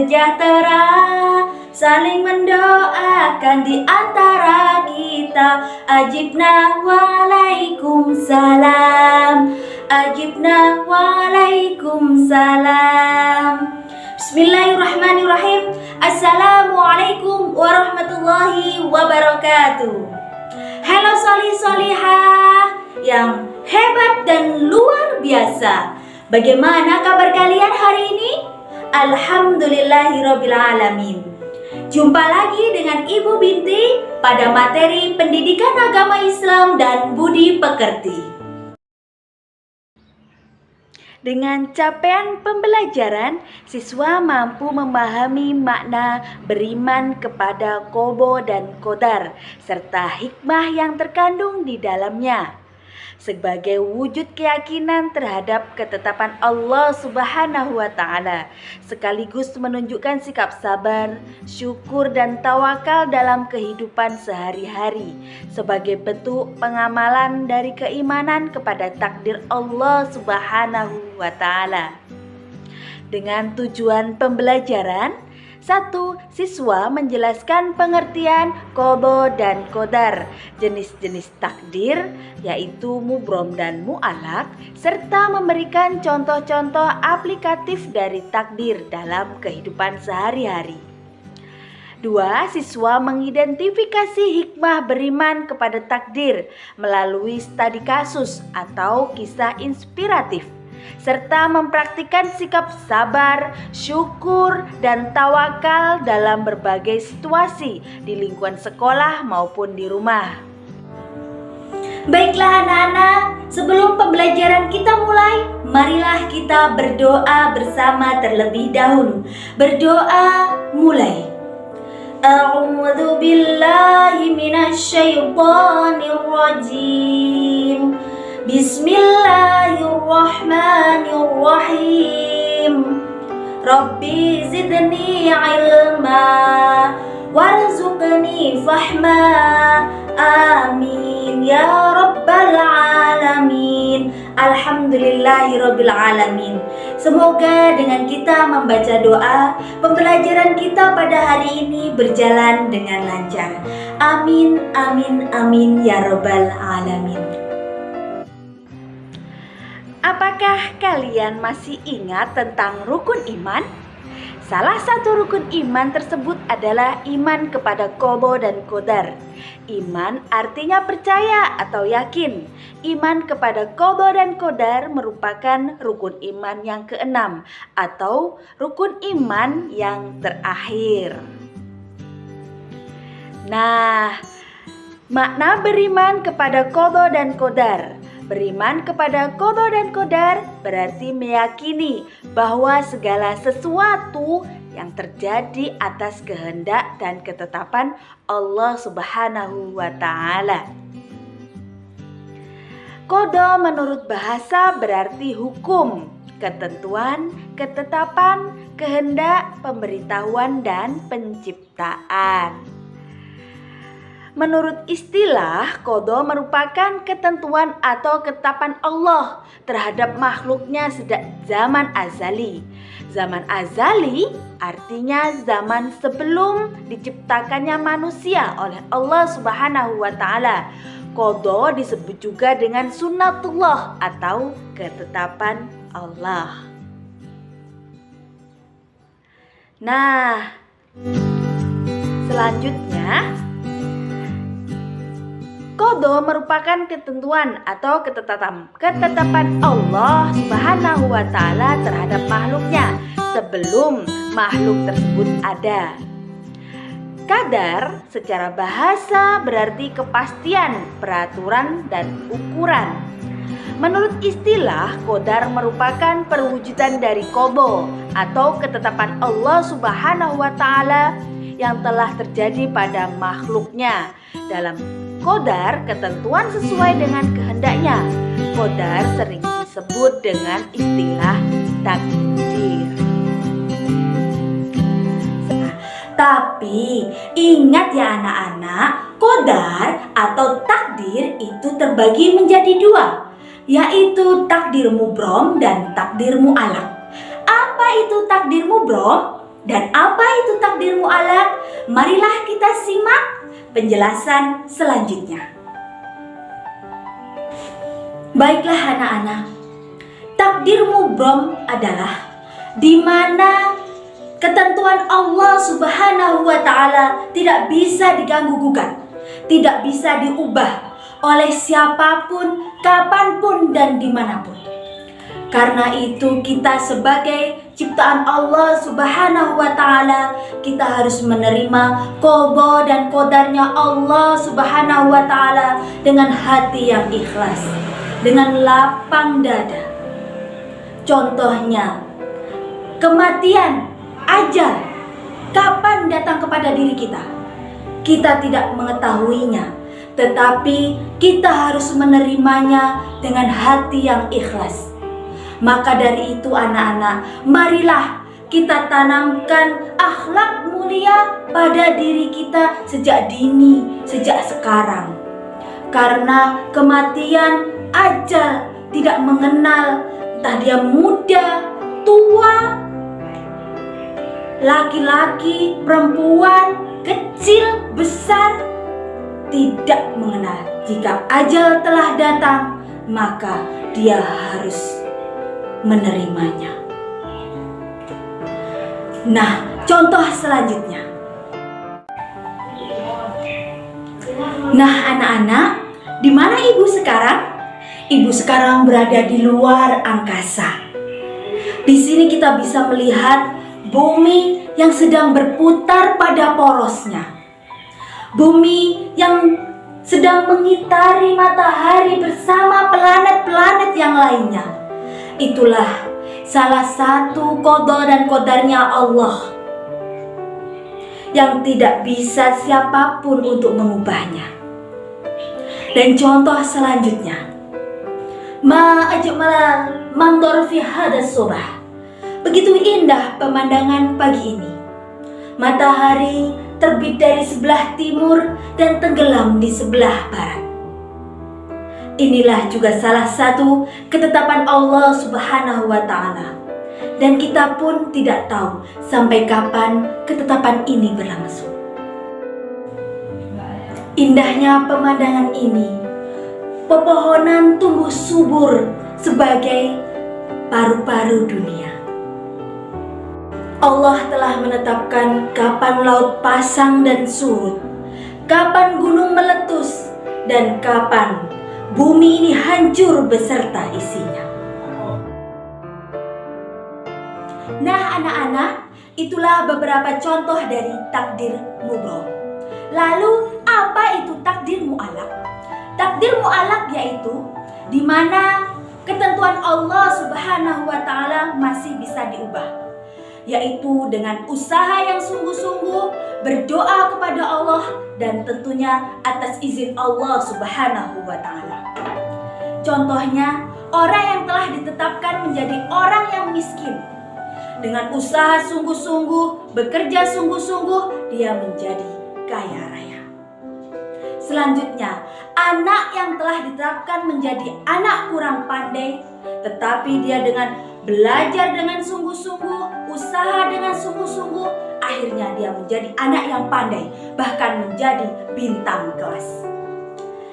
sejahtera, saling mendoakan di antara kita. Ajibna waalaikumsalam, ajibna waalaikumsalam. Bismillahirrahmanirrahim. Assalamualaikum warahmatullahi wabarakatuh. Halo solih-solihah yang hebat dan luar biasa. Bagaimana kabar kalian hari ini? Alhamdulillahirrabbilalamin. Jumpa lagi dengan Ibu Binti pada materi pendidikan agama Islam dan budi pekerti. Dengan capaian pembelajaran, siswa mampu memahami makna beriman kepada qada dan qadar serta hikmah yang terkandung di dalamnya sebagai wujud keyakinan terhadap ketetapan Allah Subhanahu wa Ta'ala, sekaligus menunjukkan sikap sabar, syukur, dan tawakal dalam kehidupan sehari-hari sebagai bentuk pengamalan dari keimanan kepada takdir Allah Subhanahu wa Ta'ala. Dengan tujuan pembelajaran, 1. Siswa menjelaskan pengertian qada dan qadar, jenis-jenis takdir yaitu mubrom dan mu'allaq, serta memberikan contoh-contoh aplikatif dari takdir dalam kehidupan sehari-hari. 2. Siswa mengidentifikasi hikmah beriman kepada takdir melalui studi kasus atau kisah inspiratif, serta mempraktikkan sikap sabar, syukur, dan tawakal dalam berbagai situasi di lingkungan sekolah maupun di rumah. Baiklah anak-anak, sebelum pembelajaran kita mulai, marilah kita berdoa bersama terlebih dahulu. Berdoa mulai. A'udzu billahi minasyaitonir rajim. Bismillahirrahmanirrahim. Rabbi zidni ilma warzuqni fahma. Amin ya rabbal alamin. Alhamdulillahirabbil alamin. Semoga dengan kita membaca doa, pembelajaran kita pada hari ini berjalan dengan lancar. Amin amin amin ya rabbal alamin. Apakah kalian masih ingat tentang rukun iman? Salah satu rukun iman tersebut adalah iman kepada qada dan qadar. Iman artinya percaya atau yakin. Iman kepada qada dan qadar merupakan rukun iman yang keenam atau rukun iman yang terakhir. Nah, makna beriman kepada qada dan qadar. Beriman kepada qada dan qadar berarti meyakini bahwa segala sesuatu yang terjadi atas kehendak dan ketetapan Allah Subhanahu wa Ta'ala. Qada menurut bahasa berarti hukum, ketentuan, ketetapan, kehendak, pemberitahuan, dan penciptaan. Menurut istilah, qada merupakan ketentuan atau ketetapan Allah terhadap makhluknya sejak zaman azali. Zaman azali artinya zaman sebelum diciptakannya manusia oleh Allah Subhanahu wa Ta'ala. Qada disebut juga dengan sunnatullah atau ketetapan Allah. Nah, selanjutnya, qada merupakan ketentuan atau ketetapan Allah Subhanahu wa Ta'ala terhadap makhluknya sebelum makhluk tersebut ada. Qadar secara bahasa berarti kepastian, peraturan, dan ukuran. Menurut istilah, qadar merupakan perwujudan dari qada atau ketetapan Allah Subhanahu wa Ta'ala yang telah terjadi pada makhluknya. Dalam qadar, ketentuan sesuai dengan kehendaknya. Qadar sering disebut dengan istilah takdir. Tapi ingat ya anak-anak, qadar atau takdir itu terbagi menjadi dua, yaitu takdir mubrom dan takdir mu'allaq. Apa itu takdir mubrom? Dan apa itu takdir mu'allaq? Marilah kita simak penjelasan selanjutnya. Baiklah anak-anak, takdir mubrom adalah di mana ketentuan Allah Subhanahu wa Ta'ala tidak bisa diganggu gugat, tidak bisa diubah oleh siapapun, kapanpun, dan dimanapun. Karena itu kita sebagai ciptaan Allah Subhanahu wa Ta'ala, kita harus menerima qada dan qadarnya Allah Subhanahu wa Ta'ala dengan hati yang ikhlas, dengan lapang dada. Contohnya, kematian, ajal, kapan datang kepada diri kita? Kita tidak mengetahuinya, tetapi kita harus menerimanya dengan hati yang ikhlas. Maka dari itu anak-anak, marilah kita tanamkan akhlak mulia pada diri kita sejak dini, sejak sekarang. Karena kematian, ajal tidak mengenal entah dia muda, tua, laki-laki, perempuan, kecil, besar, tidak mengenal. Jika ajal telah datang, maka dia harus menerimanya. Nah, contoh selanjutnya. Nah, anak-anak, di mana ibu sekarang? Ibu sekarang berada di luar angkasa. Di sini kita bisa melihat bumi yang sedang berputar pada porosnya. Bumi yang sedang mengitari matahari bersama planet-planet yang lainnya. Itulah salah satu qada dan qadarnya Allah yang tidak bisa siapapun untuk mengubahnya. Dan contoh selanjutnya, ma ajmalal mandor fi hadas subah. Begitu indah pemandangan pagi ini. Matahari terbit dari sebelah timur dan tenggelam di sebelah barat. Inilah juga salah satu ketetapan Allah Subhanahu wa Ta'ala. Dan kita pun tidak tahu sampai kapan ketetapan ini berlangsung. Indahnya pemandangan ini, pepohonan tumbuh subur sebagai paru-paru dunia. Allah telah menetapkan kapan laut pasang dan surut, kapan gunung meletus, dan kapan bumi ini hancur beserta isinya. Nah anak-anak, itulah beberapa contoh dari takdir mubrom. Lalu apa itu takdir mu'allaq? Takdir mu'allaq yaitu di mana ketentuan Allah Subhanahu wa Ta'ala masih bisa diubah, yaitu dengan usaha yang sungguh-sungguh, berdoa kepada Allah, dan tentunya atas izin Allah Subhanahu wa Ta'ala. Contohnya, orang yang telah ditetapkan menjadi orang yang miskin, dengan usaha sungguh-sungguh, bekerja sungguh-sungguh, dia menjadi kaya raya. Selanjutnya, anak yang telah ditetapkan menjadi anak kurang pandai, tetapi dia dengan belajar dengan sungguh-sungguh, usaha dengan sungguh-sungguh, akhirnya dia menjadi anak yang pandai, bahkan menjadi bintang kelas.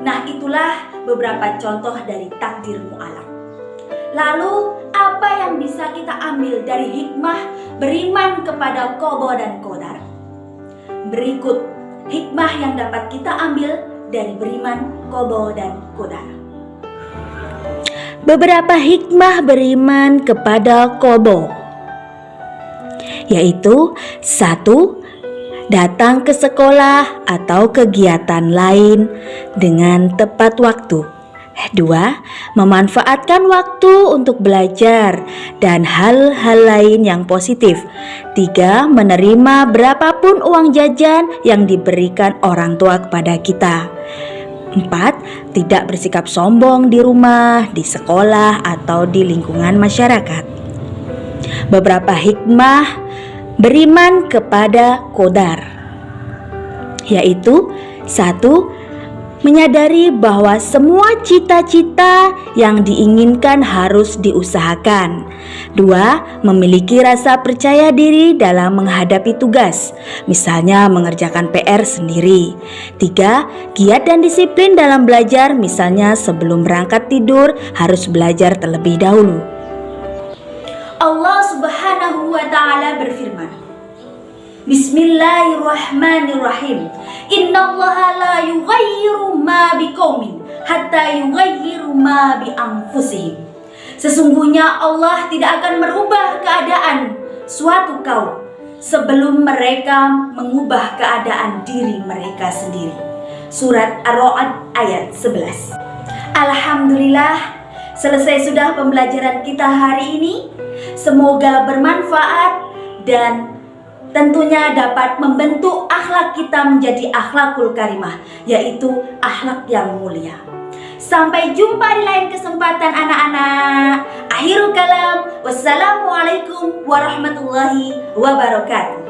Nah, itulah beberapa contoh dari takdir mu'allaq. Lalu, apa yang bisa kita ambil dari hikmah beriman kepada qada dan qadar? Berikut hikmah yang dapat kita ambil dari beriman qada dan qadar. Beberapa hikmah beriman kepada qada, yaitu 1. Datang ke sekolah atau kegiatan lain dengan tepat waktu. 2. Memanfaatkan waktu untuk belajar dan hal-hal lain yang positif. 3. Menerima berapapun uang jajan yang diberikan orang tua kepada kita. 4. Tidak bersikap sombong di rumah, di sekolah, atau di lingkungan masyarakat. Beberapa hikmah beriman kepada qadar, yaitu 1. Menyadari bahwa semua cita-cita yang diinginkan harus diusahakan. 2. Memiliki rasa percaya diri dalam menghadapi tugas, misalnya mengerjakan PR sendiri. 3. Giat dan disiplin dalam belajar, misalnya sebelum berangkat tidur harus belajar terlebih dahulu. Allah Subhanahu wa Ta'ala berfirman, Bismillahirrahmanirrahim. Innallaha la yughayyiru ma biqaumin hatta yughayyiru ma bi anfusihim. Sesungguhnya Allah tidak akan merubah keadaan suatu kaum sebelum mereka mengubah keadaan diri mereka sendiri. Surat Ar-Ra'd ayat 11. Alhamdulillah, selesai sudah pembelajaran kita hari ini. Semoga bermanfaat dan tentunya dapat membentuk akhlak kita menjadi akhlakul karimah, yaitu akhlak yang mulia. Sampai jumpa di lain kesempatan anak-anak. Akhirul kalam, wassalamualaikum warahmatullahi wabarakatuh.